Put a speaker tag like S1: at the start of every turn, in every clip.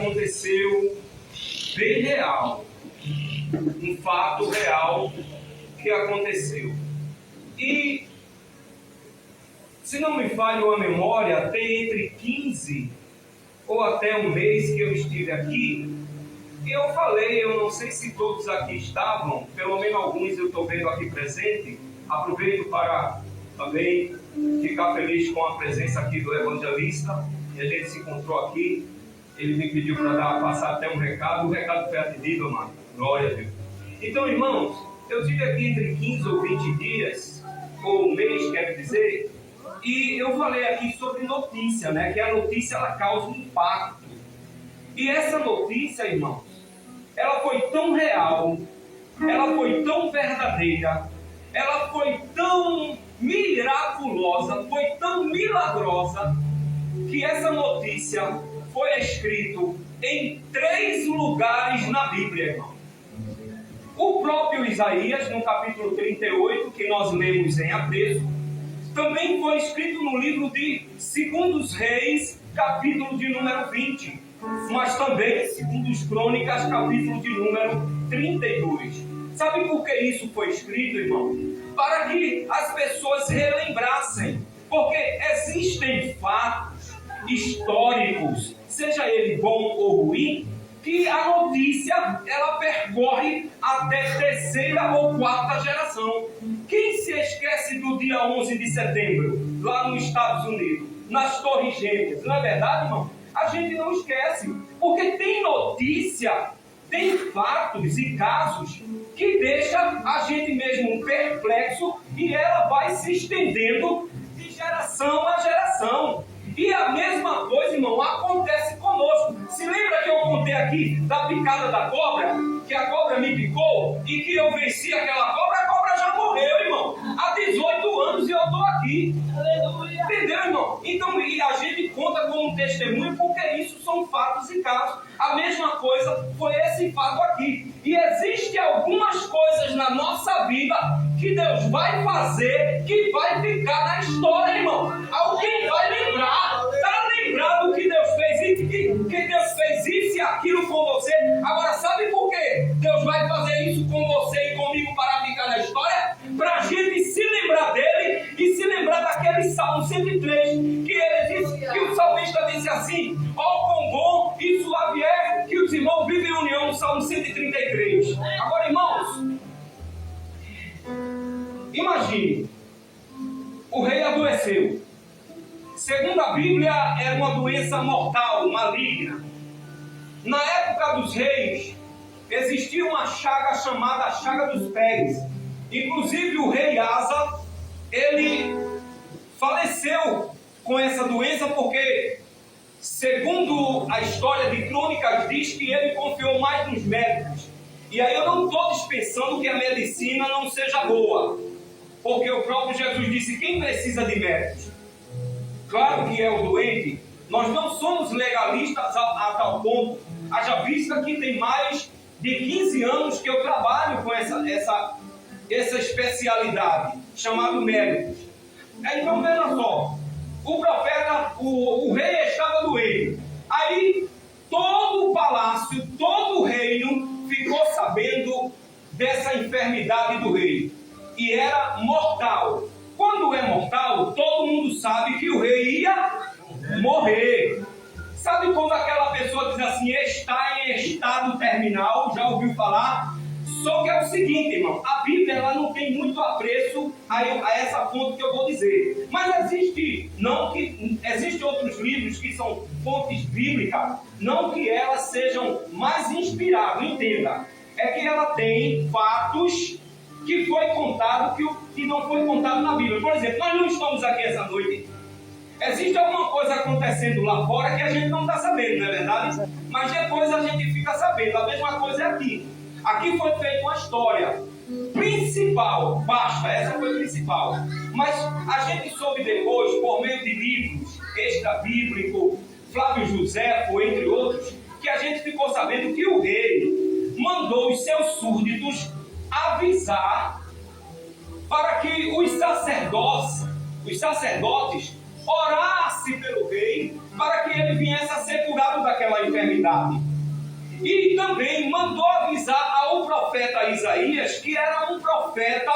S1: aconteceu bem real, um fato real que aconteceu. E, se não me falha a memória, tem entre 15 ou até um mês que eu estive aqui, e eu falei, eu não sei se todos aqui estavam, pelo menos alguns eu estou vendo aqui presente, aproveito para também ficar feliz com a presença aqui do evangelista, e a gente se encontrou aqui, ele me pediu para passar até um recado, o recado foi atendido, mano, glória a Deus. Então, irmãos, eu estive aqui entre 15 ou 20 dias, ou um mês, quero dizer, e eu falei aqui sobre notícia, né? Que a notícia, ela causa um impacto. E essa notícia, irmãos, ela foi tão real, ela foi tão verdadeira, ela foi tão miraculosa, foi tão milagrosa, que essa notícia foi escrita em 3 lugares na Bíblia, irmão. O próprio Isaías, no capítulo 38, que nós lemos em apreço, também foi escrito no livro de 2 Reis, capítulo de número 20, mas também 2 Crônicas, capítulo de número 32. Sabe por que isso foi escrito, irmão? Para que as pessoas relembrassem, porque existem fatos históricos, seja ele bom ou ruim, que a notícia, ela percorre até 3ª ou 4ª geração. Quem se esquece do dia 11 de setembro, lá nos Estados Unidos, nas Torres Gêmeas? Não é verdade, irmão? A gente não esquece, porque tem notícia, tem fatos e casos que deixa a gente mesmo perplexo, e ela vai se estendendo de geração a geração. E a mesma coisa, irmão, acontece conosco. Se lembra que eu contei aqui da picada da cobra? Que a cobra me picou e que eu venci aquela cobra? A cobra já morreu, irmão. Há 18 anos e eu estou aqui. Aleluia. Entendeu, irmão? Então, e a gente conta como testemunho, porque isso são fatos e casos. A mesma coisa foi esse fato aqui. E existem algumas coisas na nossa vida que Deus vai fazer, que vai ficar na história, irmão. Alguém vai lembrar. Está lembrado que Deus fez isso, que Deus fez isso e aquilo com você? Agora, sabe por que Deus vai fazer isso com você e comigo para ficar na história? Para a gente se lembrar dele e se lembrar daquele Salmo 103, que ele disse, que o salmista disse assim: ó, quão bom e suave é que os irmãos vivem em união, no Salmo 133. Agora, irmãos, imagine, o rei adoeceu. Segundo a Bíblia, era uma doença mortal, maligna. Na época dos reis, existia uma chaga chamada chaga dos pés. Inclusive o rei Asa, ele faleceu com essa doença porque, segundo a história de Crônicas, diz que ele confiou mais nos médicos. E aí eu não estou dispensando que a medicina não seja boa, porque o próprio Jesus disse: quem precisa de médicos? Claro que é o doente. Nós não somos legalistas a tal ponto. Haja vista que tem mais de 15 anos que eu trabalho com essa especialidade, chamado médicos. Então, veja só, o profeta, o rei estava doente. Aí, todo o palácio, todo o reino ficou sabendo dessa enfermidade do rei. E era mortal. Quando é mortal, todo mundo sabe que o rei ia morrer. Sabe quando aquela pessoa diz assim, está em estado terminal? Já ouviu falar? Só que é o seguinte, irmão, a Bíblia ela não tem muito apreço a essa fonte que eu vou dizer. Mas existem outros livros que são fontes bíblicas, não que elas sejam mais inspiradas, entenda. É que ela tem fatos que foi contado, que não foi contado na Bíblia. Por exemplo, nós não estamos aqui essa noite. Existe alguma coisa acontecendo lá fora que a gente não está sabendo, não é verdade? Mas depois a gente fica sabendo. A mesma coisa é aqui. Aqui foi feita uma história principal, basta, essa foi a principal. Mas a gente soube depois, por meio de livros extra-bíblicos, Flávio Josefo, entre outros, que a gente ficou sabendo que o rei mandou os seus súditos avisar para que os sacerdotes orasse pelo rei para que ele viesse a ser curado daquela enfermidade. E também mandou avisar ao profeta Isaías, que era um profeta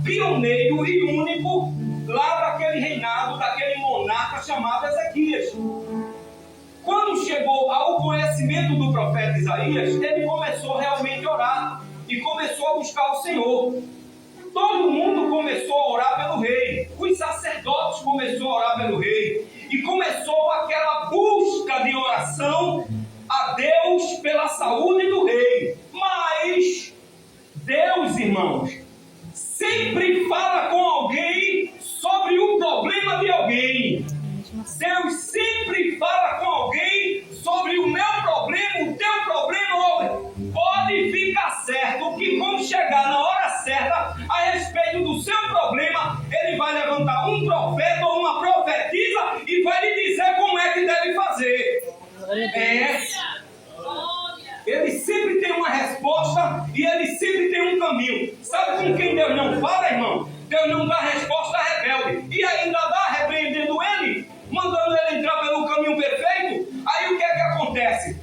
S1: pioneiro e único lá daquele reinado, daquele monarca chamado Ezequias. Quando chegou ao conhecimento do profeta Isaías, ele começou realmente a orar e começou a buscar o Senhor. Todo mundo começou a orar pelo rei, os sacerdotes começaram a orar pelo rei, e começou aquela busca de oração a Deus pela saúde do rei. Mas Deus, irmãos, sempre fala com alguém sobre o problema de alguém. Deus sempre fala com alguém sobre o meu problema, o teu problema. Pode ficar certo que quando chegar na hora certa, a respeito do seu problema, ele vai levantar um profeta ou uma profetisa e vai lhe dizer como é que deve fazer. Ele sempre tem uma resposta e ele sempre tem um caminho. Sabe com quem Deus não fala, irmão? Deus não dá resposta a rebelde e ainda dá repreendendo ele, mandando ele entrar pelo caminho perfeito. Aí o que é que acontece?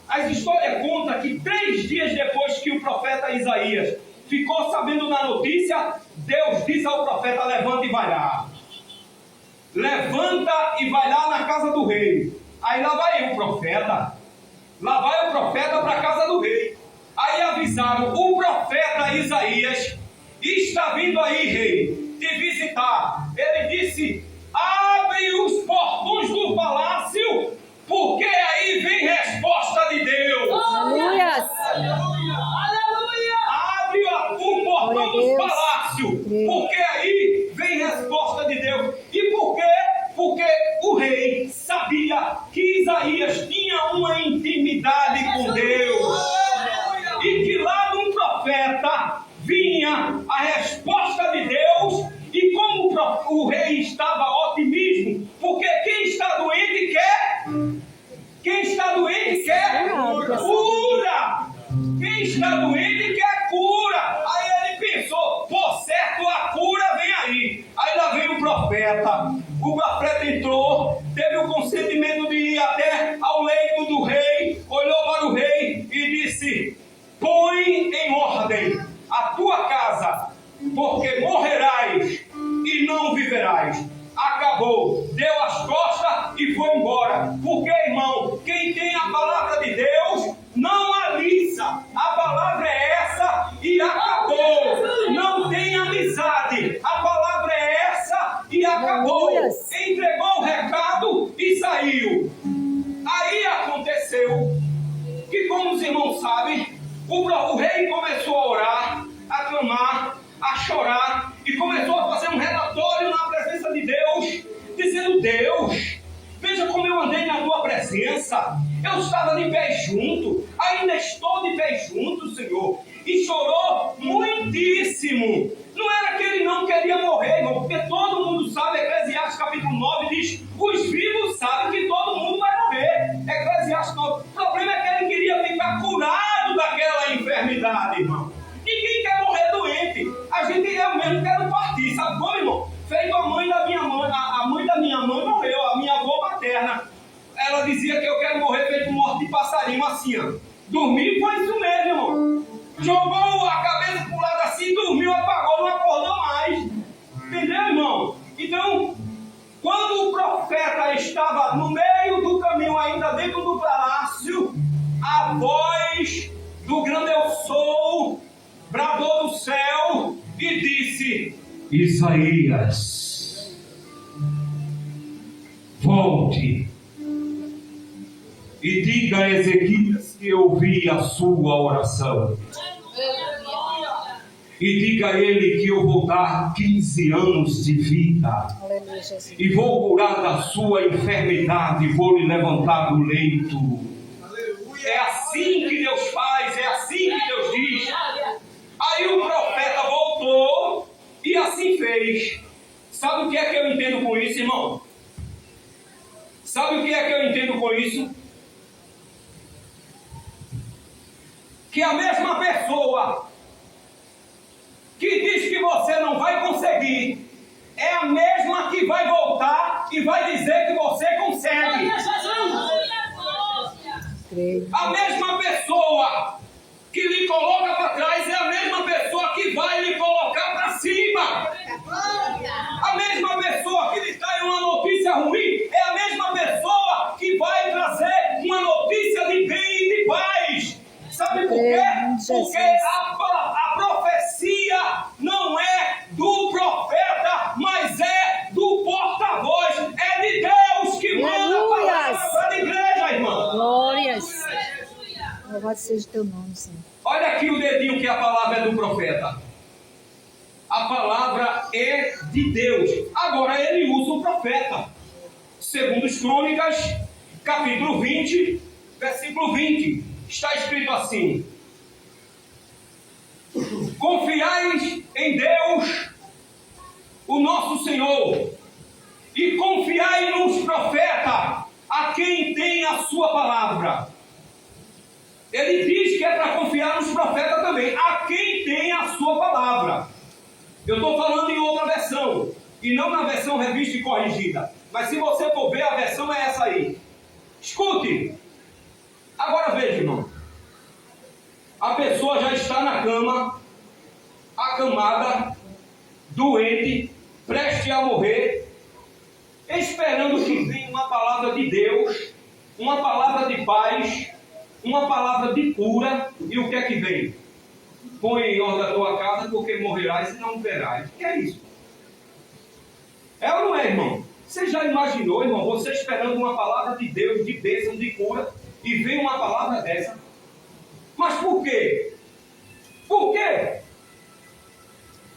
S1: As histórias contam que 3 dias depois que o profeta Isaías ficou sabendo da notícia, Deus diz ao profeta: levanta e vai lá. Levanta e vai lá na casa do rei. Aí lá vai o profeta. Lá vai o profeta para a casa do rei. Aí avisaram: o profeta Isaías está vindo aí, rei, te visitar. Ele disse: abre os portões do palácio, porque aí vem resposta de Deus.
S2: Aleluia!
S1: Abre o portão do palácio, porque aí vem resposta de Deus. E por quê? Porque o rei sabia que Isaías tinha uma intimidade com Deus. E que lá no profeta vinha a resposta de Deus. E como o rei estava otimismo, porque quem está doente quer? Quem está doente quer cura. Quem está doente quer cura. Aí ele pensou: por certo, a cura vem aí. Aí lá vem o profeta. O profeta entrou, teve o consentimento de ir até ao leito do rei, olhou para o rei e disse: põe em ordem a tua casa, porque morrerás e não viverás. Acabou, deu as costas e foi embora. Porque, irmão, quem tem a palavra de Deus não alisa. A palavra é essa e acabou. Não tem amizade. A palavra é essa e acabou. Entregou o recado e saiu. Aí aconteceu que, como os irmãos sabem, o rei começou a orar, a clamar, a chorar, e começou a fazer um relatório na presença de Deus, dizendo: Deus, veja como eu andei na tua presença, eu estava de pé junto, ainda estou de pé junto, Senhor. E chorou muitíssimo. Não era que ele não queria morrer, irmão, porque todo mundo sabe, Eclesiastes capítulo 9 diz: os vivos sabem que todo mundo vai morrer. Eclesiastes 9. O problema é que ele queria ficar curado daquela enfermidade, irmão. Ninguém quer morrer doente. A gente realmente quer partir, sabe como, irmão? Feito a mãe da minha mãe, a mãe da minha mãe morreu, a minha avó materna. Ela dizia que eu quero morrer feito morte de passarinho, assim, ó. Dormir foi isso mesmo, irmão. Jogou a cabeça pro lado assim, dormiu, apagou, não acordou mais. Entendeu, irmão? Então, quando o profeta estava no meio do caminho, ainda dentro do palácio, a voz do grande eu sou bradou do céu e disse: Isaías, volte e diga a Ezequias que eu ouvi a sua oração. E diga a ele que eu vou dar 15 anos de vida. E vou curar da sua enfermidade e vou lhe levantar do leito. É assim que Deus faz, é assim que Deus diz. Aí o profeta voltou e assim fez. Sabe o que é que eu entendo com isso, irmão? Sabe o que é que eu entendo com isso? Que a mesma pessoa que diz que você não vai conseguir é a mesma e vai dizer que você consegue. A mesma pessoa que lhe coloca para trás é a mesma pessoa que vai lhe colocar para cima. A mesma pessoa que lhe traz uma notícia ruim é a mesma pessoa que vai trazer uma notícia de bem e de paz. Sabe por quê? Porque a profecia não é do profeta, mas é do porta-voz. É de Deus que manda a palavra para a igreja, irmão.
S2: Glórias. Louvado seja o teu nome, Senhor.
S1: Olha aqui o dedinho que a palavra é do profeta. A palavra é de Deus. Agora ele usa o profeta. Segundo as Crônicas, capítulo 20, versículo 20. Está escrito assim: confiais em Deus, o nosso Senhor, e confiai nos profetas, a quem tem a sua palavra. Ele diz que é para confiar nos profetas também, a quem tem a sua palavra. Eu estou falando em outra versão, e não na versão revista e corrigida. Mas se você for ver, a versão é essa aí. Escute. Agora veja, irmão. A pessoa já está na cama, acamada, doente, prestes a morrer, esperando que venha uma palavra de Deus, uma palavra de paz, uma palavra de cura. E o que é que vem? Põe em ordem a tua casa, porque morrerás e não verás. O que é isso? É ou não é, irmão? Você já imaginou, irmão, você esperando uma palavra de Deus, de bênção, de cura, e vem uma palavra dessa? Mas por quê? Por quê?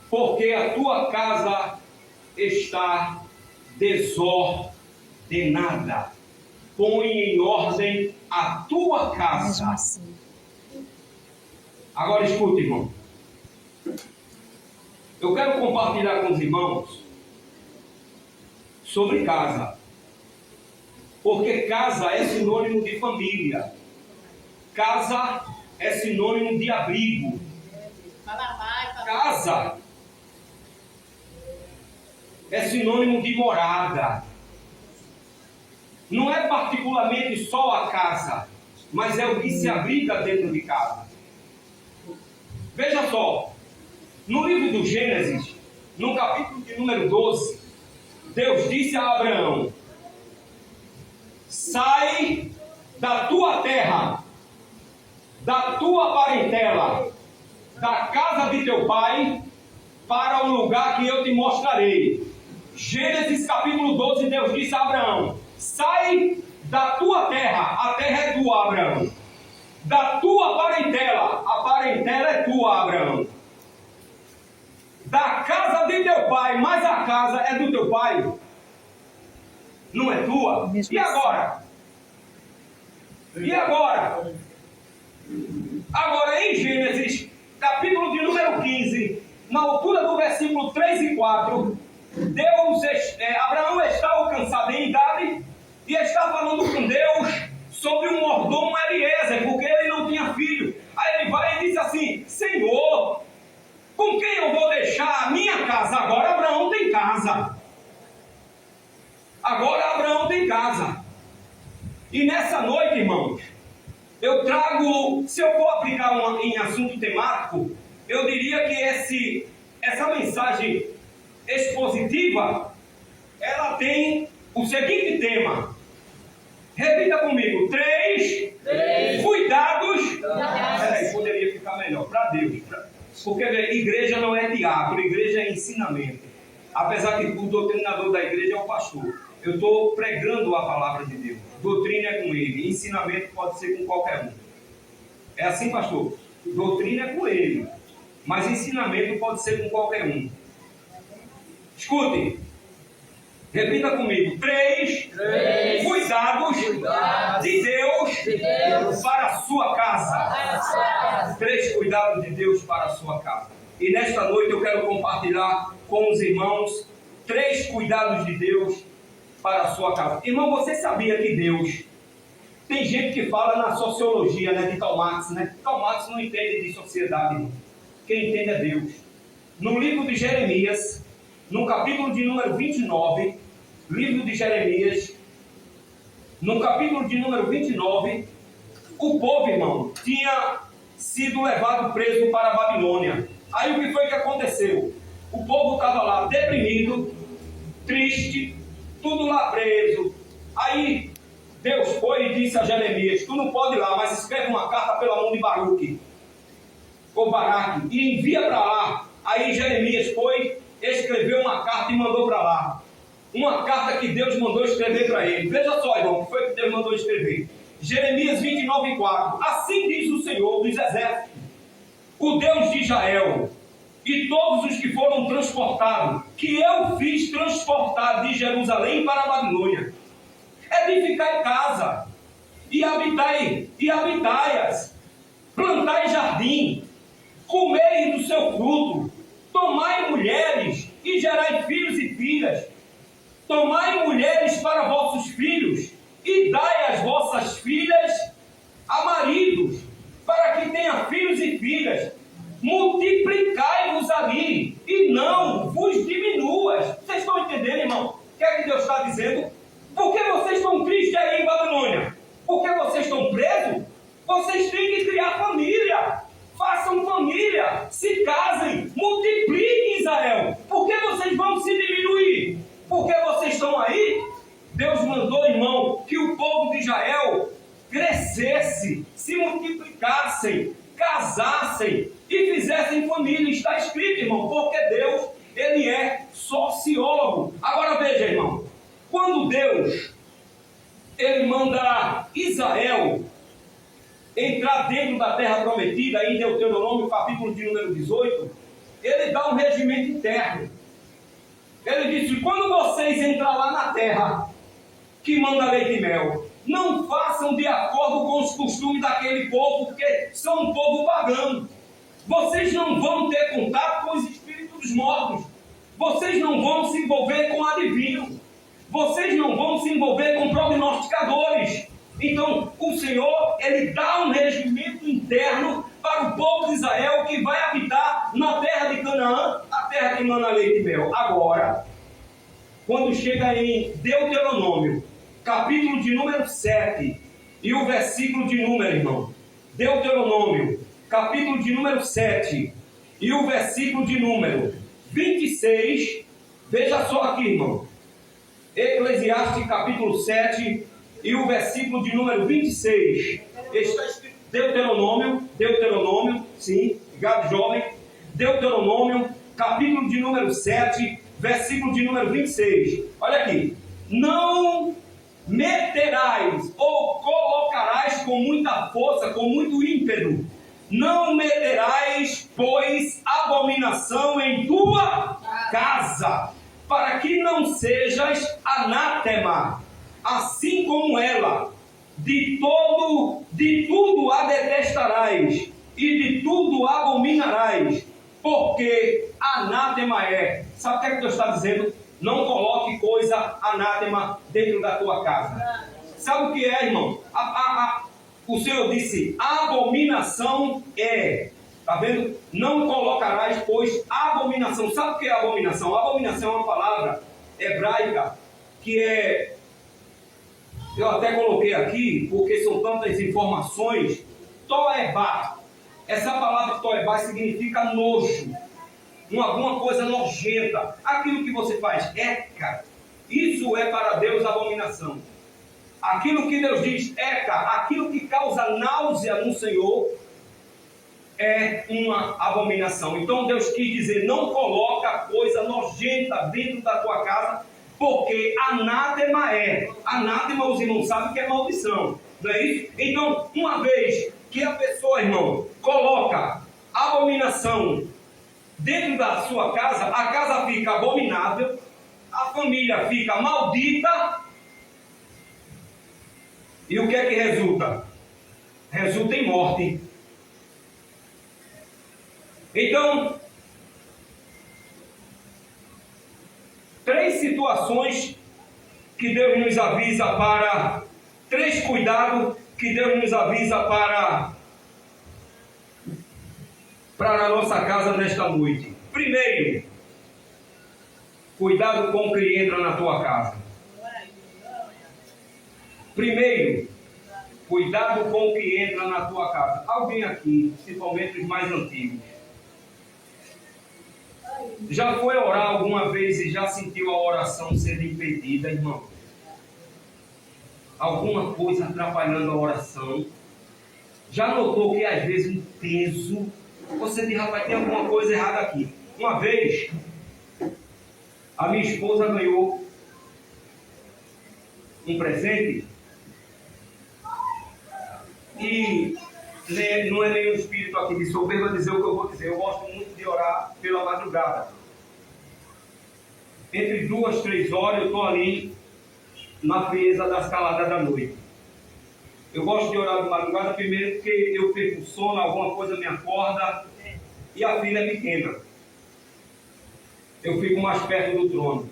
S1: Porque a tua casa está desordenada. Põe em ordem a tua casa. Agora escuta, irmão. Eu quero compartilhar com os irmãos sobre casa. Porque casa é sinônimo de família. Casa é sinônimo de abrigo. Casa é sinônimo de morada. Não é particularmente só a casa, mas é o que se abriga dentro de casa. Veja só, no livro do Gênesis, no capítulo de número 12, Deus disse a Abraão: sai da tua terra, da tua parentela, da casa de teu pai, para o lugar que eu te mostrarei. Gênesis capítulo 12, Deus disse a Abraão: sai da tua terra, a terra é tua, Abraão. Da tua parentela, a parentela é tua, Abraão. Da casa de teu pai, mas a casa é do teu pai, não é tua. E agora? E agora? Agora em Gênesis, capítulo de número 15, na altura do versículo 3 e 4, Abraão está alcançado em idade e está falando com Deus sobre o mordomo Eliezer, porque ele não tinha filho. Aí ele vai e diz assim: Senhor, com quem eu vou deixar a minha casa? Agora Abraão tem casa. Agora Abraão tem casa. E nessa noite, irmãos, eu trago, se eu for aplicar em assunto temático, eu diria que essa mensagem expositiva, ela tem o seguinte tema. Repita comigo: três cuidados. Peraí, poderia ficar melhor, para Deus. Porque igreja não é teatro, igreja é ensinamento. Apesar que o doutrinador da igreja é o pastor. Eu estou pregando a palavra de Deus. Doutrina é com ele, ensinamento pode ser com qualquer um. É assim, pastor? Doutrina é com ele, mas ensinamento pode ser com qualquer um. Escute, repita comigo: três cuidados de Deus para a sua casa. Três cuidados de Deus para a sua casa. E nesta noite eu quero compartilhar com os irmãos três cuidados de Deus para a sua casa. Irmão, você sabia que Deus... Tem gente que fala na sociologia, né, de Karl Marx, né? Karl Marx não entende de sociedade, irmão. Quem entende é Deus. No livro de Jeremias, no capítulo de número 29, livro de Jeremias, no capítulo de número 29, o povo, irmão, tinha sido levado preso para a Babilônia. Aí o que foi que aconteceu? O povo estava lá deprimido, triste, tudo lá preso. Aí Deus foi e disse a Jeremias: tu não pode ir lá, mas escreve uma carta pela mão de Baruque, ou Baraque, e envia para lá. Aí Jeremias foi, escreveu uma carta e mandou para lá. Uma carta que Deus mandou escrever para ele. Veja só, irmão, o que foi que Deus mandou escrever? Jeremias 29:4. Assim diz o Senhor dos Exércitos, o Deus de Israel, e todos os que foram transportados, que eu fiz transportar de Jerusalém para a Babilônia. Edificai casa, e habitai-as, plantai jardim, comei do seu fruto, tomai mulheres e gerai filhos e filhas. Tomai mulheres para vossos filhos, e dai as vossas filhas a maridos, para que tenha filhos e filhas. Multiplicai-vos ali, e não vos diminuas. Vocês estão entendendo, irmão? O que é que Deus está dizendo? Por que vocês estão tristes aí em Babilônia? Por que vocês estão presos? Vocês têm que criar família. Façam família, se casem, multipliquem Israel. Por que vocês vão se diminuir? Porque vocês estão aí? Deus mandou, irmão, que o povo de Israel crescesse, se multiplicassem, casassem e fizessem família. Está escrito, irmão, porque Deus, ele é sociólogo. Agora veja, irmão, quando Deus, ele manda Israel entrar dentro da terra prometida, em Deuteronômio, capítulo de número 18, ele dá um regimento interno. Ele disse: quando vocês entrar lá na terra que manda leite e mel, não façam de acordo com os costumes daquele povo, porque são um povo pagano. Vocês não vão ter contato com os espíritos dos mortos. Vocês não vão se envolver com adivinhos. Vocês não vão se envolver com prognosticadores. Então, o Senhor, ele dá um regimento interno para o povo de Israel que vai habitar na terra de Canaã, a terra que mana leite e mel. Agora, quando chega em Deuteronômio, capítulo de número 7, e o versículo de número, irmão, Deuteronômio, capítulo de número 7, e o versículo de número 26, veja só aqui, irmão, Eclesiastes, capítulo 7, e o versículo de número 26, Deuteronômio, sim, gado jovem, Deuteronômio, capítulo de número 7, versículo de número 26, olha aqui: não meterás ou colocarás com muita força, com muito ímpeto, não meterás, pois, abominação em tua casa, para que não sejas anátema, assim como ela, de tudo a detestarás, e de tudo abominarás, porque anátema é. Sabe o que é que Deus está dizendo? Não coloque coisa anátema dentro da tua casa. Sabe o que é, irmão? O Senhor disse: abominação é. Está vendo? Não colocarás, pois, abominação. Sabe o que é abominação? Abominação é uma palavra hebraica que é... Eu até coloquei aqui, porque são tantas informações. Toebá. Essa palavra toebá significa nojo. Alguma coisa nojenta. Aquilo que você faz, eca. Isso é para Deus abominação. Aquilo que Deus diz, eca, aquilo que causa náusea no Senhor, é uma abominação. Então Deus quis dizer: não coloca coisa nojenta dentro da tua casa, porque anátema é. Anátema, os irmãos sabem que é maldição, não é isso? Então, uma vez que a pessoa, irmão, coloca abominação dentro da sua casa, a casa fica abominável, a família fica maldita, e o que é que resulta? Resulta em morte. Então, 3 situações que Deus nos avisa para... 3 cuidados que Deus nos avisa para a nossa casa nesta noite. Primeiro, cuidado com o que entra na tua casa. Primeiro, cuidado com o que entra na tua casa. Alguém aqui, principalmente os mais antigos, já foi orar alguma vez e já sentiu a oração sendo impedida, irmão? Alguma coisa atrapalhando a oração? Já notou que às vezes um peso, você diz, rapaz, tem alguma coisa errada aqui. Uma vez, a minha esposa ganhou um presente e não é nenhum espírito aqui de soberba dizer o que eu vou dizer. Eu gosto muito de orar pela madrugada. Entre 2, 3 horas eu estou ali na frieza das caladas da noite. Eu gosto de orar de madrugada primeiro porque eu perco sono, alguma coisa me acorda e a filha é pequena. Eu fico mais perto do trono.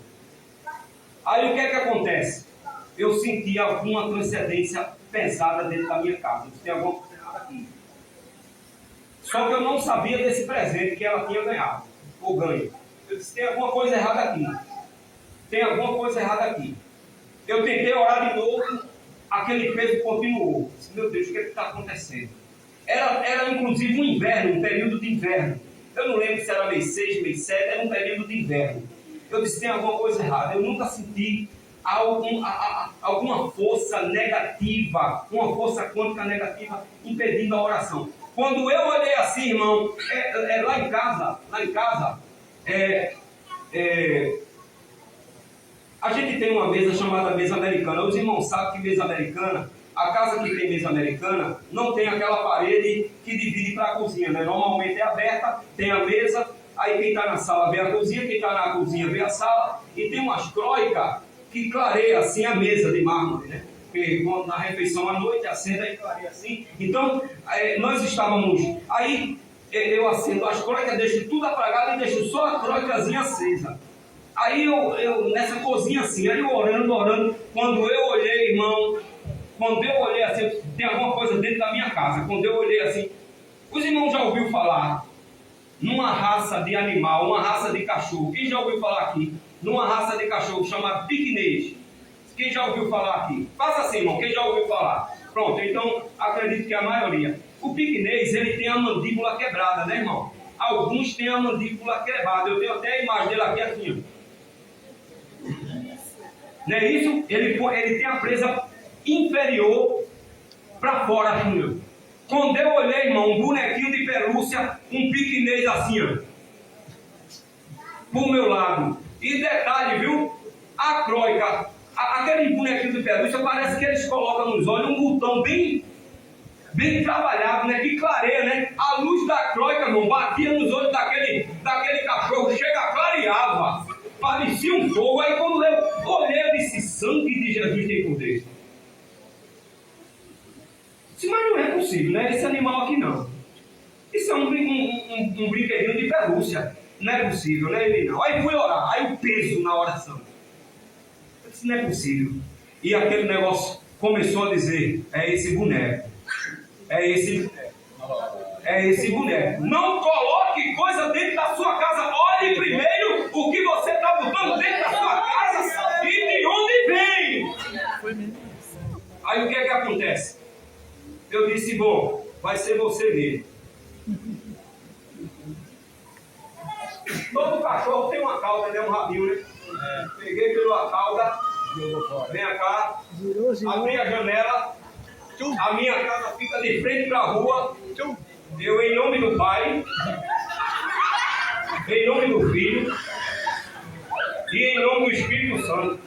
S1: Aí o que é que acontece? Eu senti alguma transcendência pesada dentro da minha casa. Tem alguma coisa errada aqui. Só que eu não sabia desse presente que ela tinha ganhado, ou ganho. Eu disse, tem alguma coisa errada aqui. Tem alguma coisa errada aqui. Eu tentei orar de novo, aquele peso continuou. Eu disse, meu Deus, o que está acontecendo? Era inclusive um inverno, um período de inverno. Eu não lembro se era mês 6, mês 7, era um período de inverno. Eu disse, tem alguma coisa errada. Eu nunca senti alguma força negativa, uma força quântica negativa impedindo a oração. Quando eu olhei assim, irmão, lá em casa, a gente tem uma mesa chamada mesa americana. Os irmãos sabem que mesa americana, a casa que tem mesa americana, não tem aquela parede que divide para a cozinha, né? Normalmente é aberta, tem a mesa, aí quem está na sala vê a cozinha, quem está na cozinha vê a sala, e tem umas croicas que clareia assim a mesa de mármore, né? Porque na refeição à noite acende e clareia assim. Então, nós estávamos, aí eu acendo as croicas, deixo tudo apagado e deixo só a croicazinha acesa. Aí eu nessa cozinha assim, aí eu orando, quando eu olhei, irmão, assim, tem alguma coisa dentro da minha casa. Quando eu olhei assim, os irmãos já ouviram falar numa raça de animal, uma raça de cachorro. Quem já ouviu falar aqui? Numa raça de cachorro chamada piquinês. Quem já ouviu falar aqui? Faça assim, irmão, quem já ouviu falar? Pronto, então acredito que a maioria. O piquinês, ele tem a mandíbula quebrada, né, irmão? Alguns têm a mandíbula quebrada. Eu tenho até a imagem dele aqui assim, ó. Não é isso? Ele tem a presa inferior para fora, assim, ó. Quando eu olhei, irmão, um bonequinho de pelúcia, um piquinês assim, ó, pro meu lado. E detalhe, viu? A croica, aquele bonequinho de pelúcia, parece que eles colocam nos olhos um botão bem trabalhado, né? Que clareia, né? A luz da croica, irmão, batia nos olhos daquele cachorro, chega, clareava. Parecia um fogo. Aí quando eu olhei, eu disse, sangue de Jesus tem poder. Mas não é possível, né? Esse animal aqui não. Isso é um brinquedinho de pelúcia. Não é possível, né? Ele não. Aí fui orar, aí o peso na oração. Eu disse, não é possível. E aquele negócio começou a dizer, é esse boneco. É esse boneco. É esse boneco. Não coloque coisa dentro da sua casa. Olhe primeiro o que você está botando dentro da sua casa e de onde vem. Aí o que é que acontece? Eu disse, bom, vai ser você mesmo. Todo cachorro tem uma cauda, né? Um rabinho, né? Peguei pela cauda, vem cá, abri a janela, a minha casa fica de frente para a rua. Eu, em nome do Pai, em nome do Filho e em nome do Espírito Santo.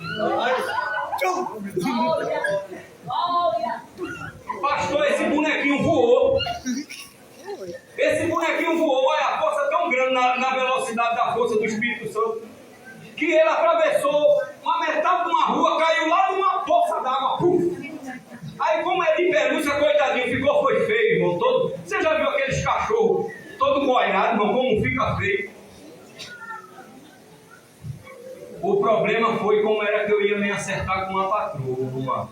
S1: Pastor, esse bonequinho voou. Esse bonequinho voou, é a força tão grande na velocidade da força do Espírito Santo, que ele atravessou uma metade de uma rua, caiu lá numa poça d'água. Aí, como é de pelúcia, coitadinho, foi feio, irmão. Você já viu aqueles cachorros todo molhado, irmão, como fica feio? O problema foi como era que eu ia me acertar com uma patroa.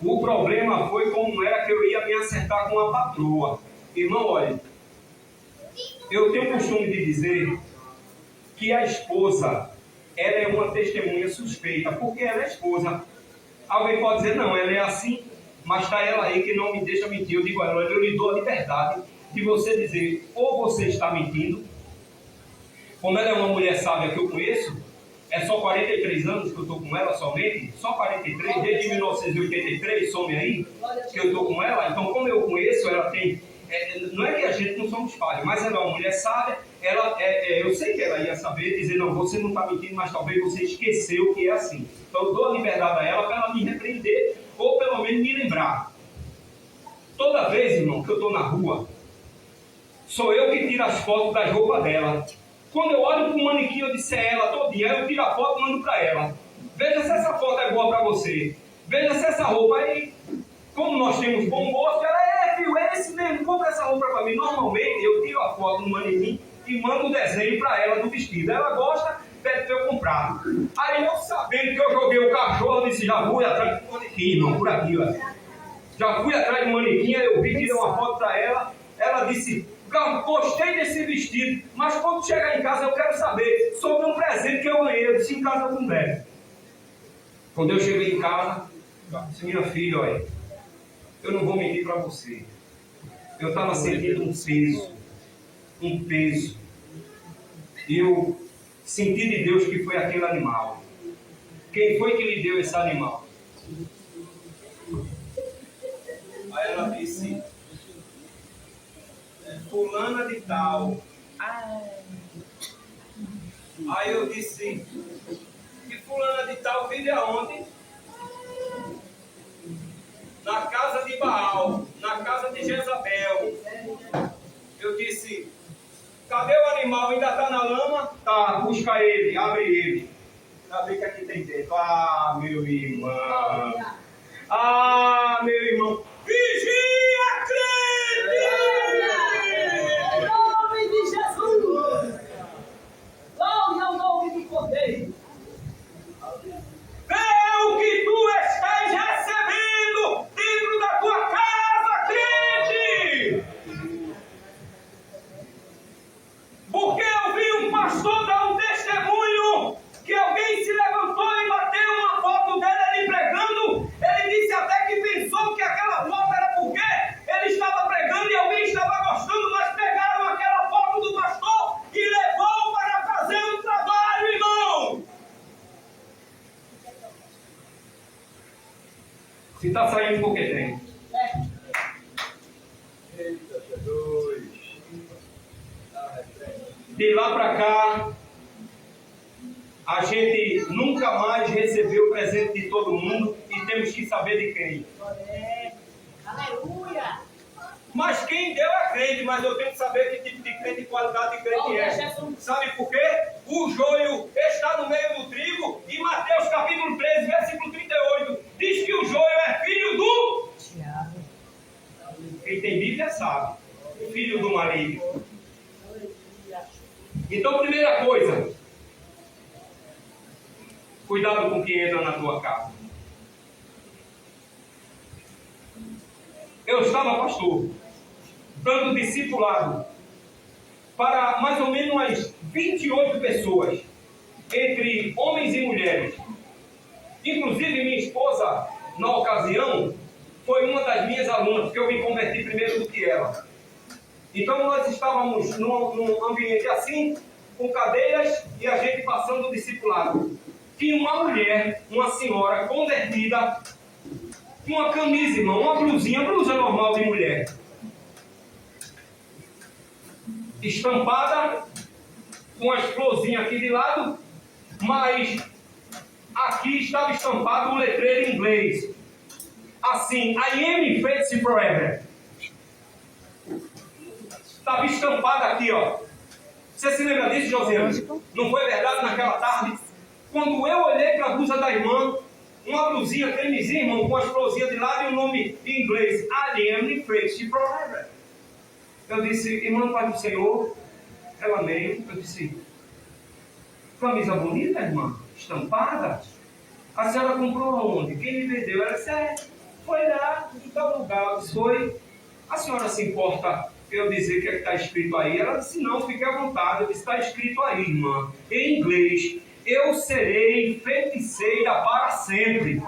S1: O problema foi como era que eu ia me acertar com uma patroa. Irmão, olha, eu tenho o costume de dizer que a esposa, ela é uma testemunha suspeita, porque ela é esposa. Alguém pode dizer, não, ela é assim, mas está ela aí que não me deixa mentir. Eu digo a ela, eu lhe dou a liberdade de você dizer, ou você está mentindo, como ela é uma mulher sábia que eu conheço, é só 43 anos que eu estou com ela somente, só 43, desde 1983, some aí, que eu estou com ela. Então, como eu conheço, ela tem, não é que a gente não somos falhos, mas ela é uma mulher sábia, eu sei que ela ia saber dizer, não, você não está mentindo, mas talvez você esqueceu que é assim. Então, eu dou a liberdade a ela para ela me repreender, ou pelo menos me lembrar. Toda vez, irmão, que eu estou na rua, sou eu que tiro as fotos das roupas dela. Quando eu olho para o manequim, eu disse a ela todinha, eu tiro a foto e mando para ela. Veja se essa foto é boa para você. Veja se essa roupa aí, como nós temos bom gosto, ela filho, é esse mesmo, compra essa roupa para mim. Normalmente eu tiro a foto no manequim e mando o desenho para ela do vestido. Ela gosta, pede para eu comprar. Aí eu sabendo que eu joguei o cachorro, eu disse, já fui atrás do manequim, irmão, por aqui, ó. Já fui atrás do manequim, aí eu vi, tirei uma foto para ela, ela disse, gostei desse vestido, mas quando chegar em casa eu quero saber sobre um presente que eu ganhei. Eu disse, em casa eu não deve. Quando eu cheguei em casa, disse, minha filha, olha, eu não vou mentir para você. Eu estava sentindo um peso. E eu senti de Deus que foi aquele animal. Quem foi que lhe deu esse animal? Aí ela disse, fulana de tal. Aí eu disse, e fulana de tal vive aonde? Na casa de Baal, na casa de Jezabel. Eu disse, cadê o animal? Ainda está na lama? Tá, busca ele, abre ele. Ainda bem que aqui tem dentro. Ah, meu irmão. Ah, meu irmão. Vigia, crente!
S3: Em nome de Jesus! Glória ao nome do Cordeiro!
S1: Vê o que tu estás recebendo dentro da tua casa, crente! Porque eu vi um pastor dar um testemunho que alguém se levantou e bateu uma foto dele ali pregando. Ele disse até que pensou que aquela foto era porque ele estava pregando e alguém estava gostando, mas pegaram aquela foto do pastor e levou para fazer um trabalho, irmão. Se está saindo, porque tem. Eita, Jesus. De lá para cá, a gente nunca mais recebeu o presente de todo mundo e temos que saber de quem.
S3: Aleluia!
S1: Mas quem deu é crente, mas eu tenho que saber que tipo de crente e qualidade de crente é. Sabe por quê? O joio está no meio do trigo e Mateus capítulo 13, versículo 38, diz que o joio é filho do... Quem tem Bíblia sabe. Filho do maligno. Então, primeira coisa, cuidado com quem entra na tua casa. Eu estava, pastor, dando discipulado para mais ou menos umas 28 pessoas, entre homens e mulheres. Inclusive, minha esposa, na ocasião, foi uma das minhas alunas, porque eu me converti primeiro do que ela. Então, nós estávamos num ambiente assim, com cadeiras, e a gente passando o discipulado. Tinha uma mulher, uma senhora convertida, com uma camisa, irmão, uma blusa normal de mulher, estampada, com as florzinhas aqui de lado, mas aqui estava estampado um letreiro em inglês, assim, I am faithful forever. Estava estampada aqui, ó. Você se lembra disso, Josiane? Não foi verdade naquela tarde? Quando eu olhei para a blusa da irmã, uma blusinha cremezinha, irmão, com as florzinhas de lado e o nome em inglês, I am faithful forever. Eu disse, irmã, Pai do Senhor, ela meio, eu disse, camisa bonita, irmã, estampada? A senhora comprou aonde? Quem me vendeu? Ela disse, foi lá, em tal lugar. Eu disse, foi. A senhora se importa eu dizer o que está escrito aí? Ela disse, não, fique à vontade. Eu disse, está escrito aí, irmã, em inglês, eu serei feiticeira para sempre.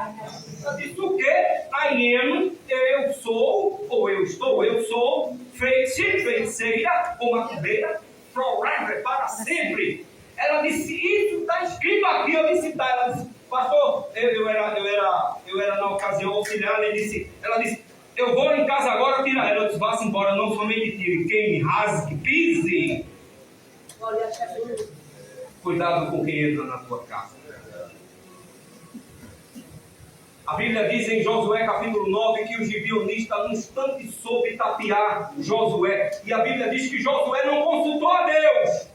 S1: Ela disse, o quê? I am, eu sou, ou eu estou, eu sou feiticeira, ou macumbeira, forever, para sempre. Ela disse, isso está escrito aqui, eu disse, tá. Ela disse, pastor, eu era na ocasião auxiliar, ela disse, eu vou em casa agora tirar ela. Eu disse, vá-se embora, não somente tire, queime, rasgue, pise. Cuidado com quem entra na tua casa. A Bíblia diz em Josué capítulo 9 que o gibeonita num instante soube tapear Josué. E a Bíblia diz que Josué não consultou a Deus.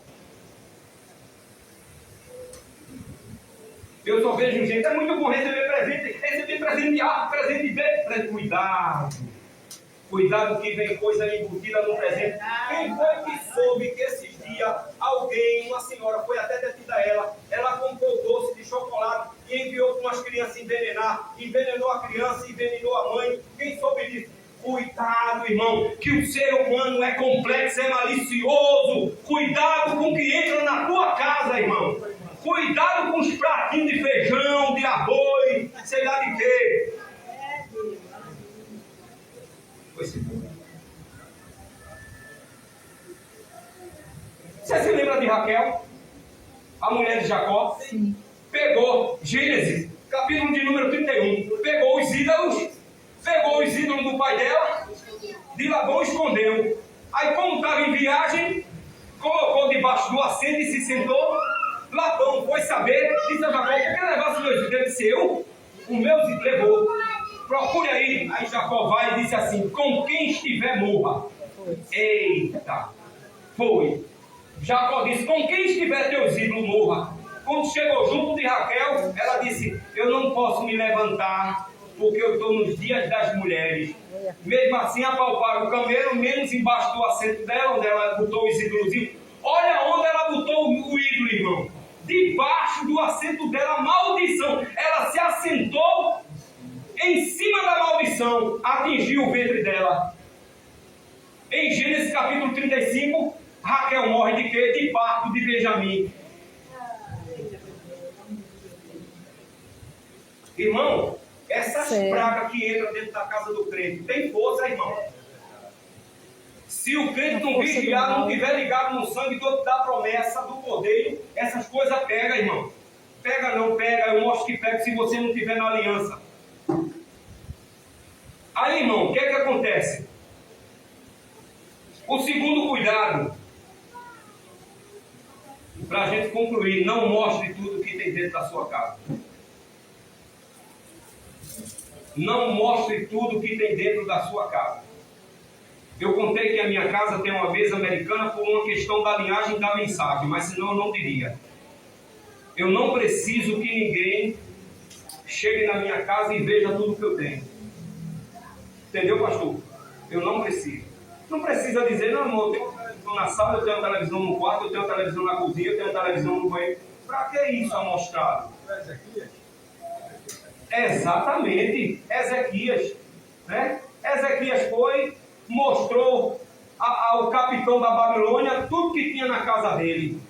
S1: Eu só vejo gente, é muito bom receber presente A, presente B, cuidado. Cuidado que vem coisa embutida no presente. Quem foi que soube que esses dias alguém, uma senhora, foi até detida ela comprou doce de chocolate e enviou para umas crianças envenenar, envenenou a criança, envenenou a mãe. Quem soube disso? Cuidado, irmão, que o ser humano é complexo, é malicioso. Cuidado com o que entra na tua casa, irmão. Cuidado com os pratinhos de feijão, de arroz, sei lá de quê. Você se lembra de Raquel? A mulher de Jacó?
S2: Sim.
S1: Pegou Gênesis, capítulo de número 31. Pegou os ídolos do pai dela, de Labão escondeu. Aí, como estava em viagem, colocou debaixo do assento e se sentou. Labão foi saber, disse a Jacó, por que levasse meus ídolos? Ele disse, o meu levou. Procure aí. Aí Jacó vai e disse assim, com quem estiver morra. Eita, foi. Jacó disse, com quem estiver teus ídolos morra. Quando chegou junto de Raquel, ela disse, eu não posso me levantar, porque eu estou nos dias das mulheres. Mesmo assim, apalparam o camelo, menos embaixo do assento dela, onde ela botou os ídolos. Olha onde ela botou o ídolo, irmão. Debaixo do assento dela, maldição. Ela se assentou em cima da maldição, atingiu o ventre dela. Em Gênesis capítulo 35, Raquel morre de quê? De parto de Benjamim. Irmão, essas pragas que entram dentro da casa do crente, tem força, irmão. Se o crente não vigiar, não estiver ligado no sangue todo da promessa do cordeiro, essas coisas pega, irmão. Pega não, pega, eu mostro que pega se você não estiver na aliança. Aí, irmão, o que é que acontece? O segundo cuidado, para a gente concluir, não mostre tudo que tem dentro da sua casa. Não mostre tudo que tem dentro da sua casa. Eu contei que a minha casa tem uma mesa americana por uma questão da linhagem da mensagem, mas senão eu não diria. Eu não preciso que ninguém chegue na minha casa e veja tudo que eu tenho. Entendeu, pastor? Eu não preciso. Não precisa dizer, não, amor, eu tenho uma televisão na sala, eu tenho uma televisão no quarto, eu tenho uma televisão na cozinha, eu tenho uma televisão no banheiro. Para que isso amostrado? Exatamente, Ezequias. Né? Ezequias foi, mostrou ao capitão da Babilônia tudo que tinha na casa dele.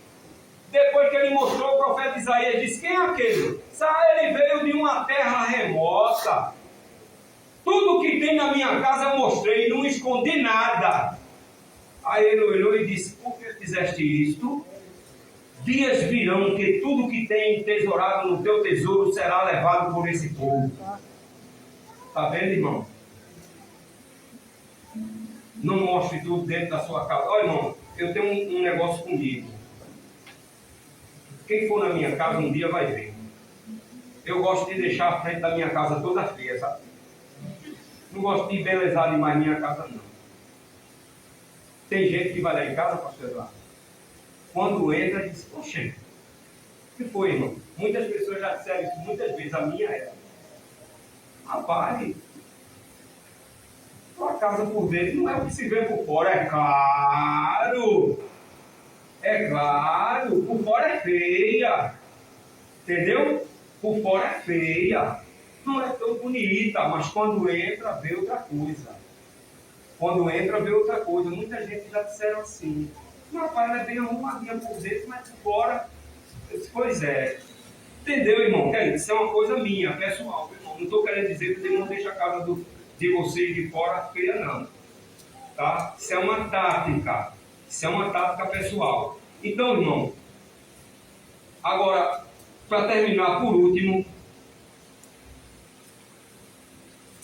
S1: Depois que ele mostrou, o profeta Isaías disse, quem é aquele? Ele veio de uma terra remota. Tudo que tem na minha casa eu mostrei, não escondi nada. Aí ele olhou e disse, por que fizeste isto? Dias virão que tudo que tem tesourado no teu tesouro será levado por esse povo. Está vendo, irmão? Não mostre tudo dentro da sua casa. Olha, irmão, eu tenho um negócio comigo. Quem for na minha casa um dia vai ver. Eu gosto de deixar a frente da minha casa toda feia, sabe? Não gosto de embelezar demais minha casa, não. Tem gente que vai lá em casa, pastor Eduardo, quando entra, diz, poxa, o que foi, irmão? Muitas pessoas já disseram isso muitas vezes, a minha era. Rapaz, tua casa por dentro não é o que se vê por fora, é claro. É claro, por fora é feia. Entendeu? Por fora é feia. Não é tão bonita, mas quando entra, vê outra coisa. Quando entra, vê outra coisa. Muita gente já disseram assim, rapaz, ela é bem arrumadinha por dentro, mas por fora, Pois é. Entendeu, irmão? Isso é uma coisa minha, pessoal. Irmão. Não estou querendo dizer que o irmão deixa a casa de vocês de fora feia, não. Tá? Isso é uma tática. Isso é uma tática pessoal. Então, irmão, agora, para terminar, por último,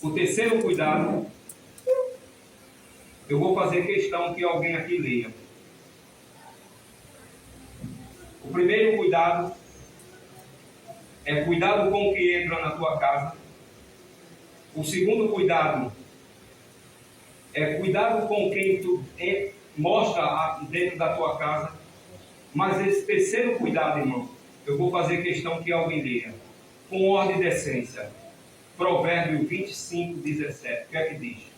S1: o terceiro cuidado, eu vou fazer questão que alguém aqui leia. O primeiro cuidado é cuidado com o que entra na tua casa. O segundo cuidado é cuidado com quem tu mostra dentro da tua casa. Mas esse terceiro cuidado, irmão, eu vou fazer questão que alguém leia. Com ordem e decência. Provérbio 25, 17. O que é que diz?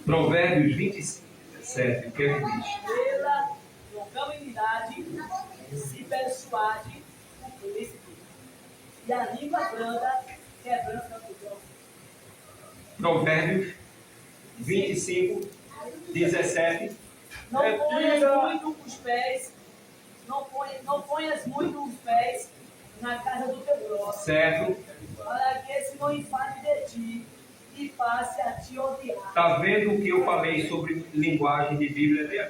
S1: Provérbios 25, 17. O que é que diz?
S3: Pela longanimidade se persuade o príncipe, e a língua branda quebranta o próximo.
S1: Provérbios 25, 17.
S3: Não ponhas muito os pés, não ponhas muito os pés na casa do teu próximo.
S1: Certo.
S3: Para que esse não enfade de ti e passe a te odiar.
S1: Está vendo o que eu falei sobre linguagem de Bíblia? Veja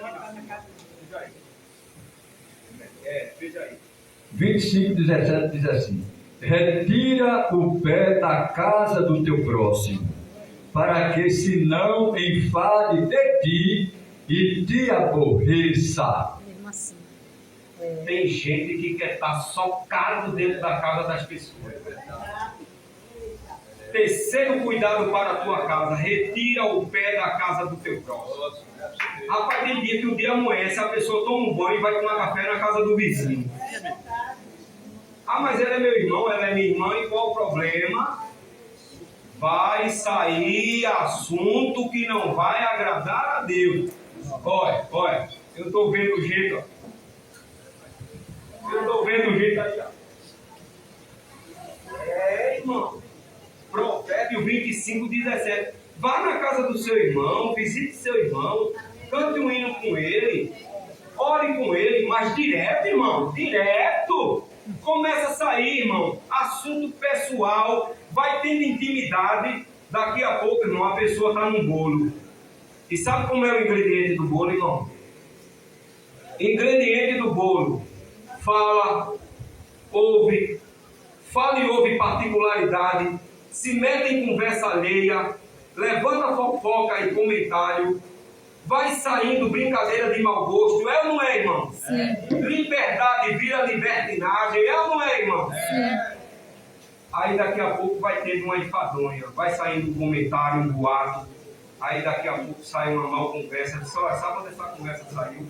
S1: aí. Veja aí.
S4: 25, 17 diz assim: retira o pé da casa do teu próximo, para que se não enfade de ti e te aborreça.
S2: Mesmo assim.
S1: Tem gente que quer estar socado dentro da casa das pessoas. Terceiro cuidado para a tua casa: retira o pé da casa do teu próximo. Rapaz, tem dia que o dia amanhece, a pessoa toma um banho e vai tomar café na casa do vizinho. Ah, mas ele é meu irmão, ela é minha irmã, e qual o problema? Vai sair assunto que não vai agradar a Deus. Olha, eu estou vendo o jeito, ó. Eu estou vendo o jeito aí, ó. Irmão. Provérbio 25, 17. Vá na casa do seu irmão, visite seu irmão, cante um hino com ele, ore com ele, mas direto, irmão, direto. Começa a sair, irmão, assunto pessoal, vai tendo intimidade. Daqui a pouco, irmão, a pessoa está no bolo. E sabe como é o ingrediente do bolo, irmão? Ingrediente do bolo: fala, ouve, fala e ouve particularidade, se mete em conversa alheia, levanta fofoca e comentário, vai saindo brincadeira de mau gosto, é ou não é, irmão?
S2: Sim.
S1: Liberdade vira libertinagem, é ou não é, irmão?
S2: Sim.
S1: Aí daqui a pouco vai tendo uma enfadonha, vai saindo um comentário, um boato, aí daqui a pouco sai uma mal conversa, só sabe onde essa conversa saiu?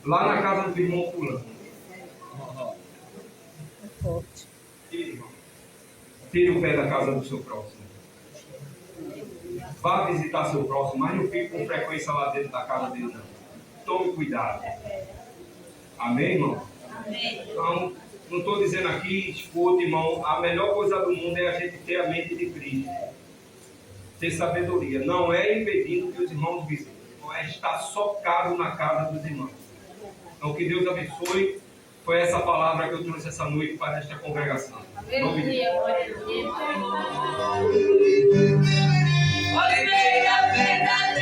S1: Lá na casa do irmão fulano.
S2: É forte.
S1: Tire o pé da casa do seu próximo. Vá visitar seu próximo, mas não fique com frequência lá dentro da casa dele, não. Tome cuidado. Amém, irmão?
S2: Amém.
S1: Então, não estou dizendo aqui, escute, irmão, a melhor coisa do mundo é a gente ter a mente de Cristo. Ter sabedoria. Não é impedindo que os irmãos visitem. Não é estar socado na casa dos irmãos. Então, que Deus abençoe. Foi essa palavra que eu trouxe essa noite para esta congregação.
S3: Oliveira verdadeira.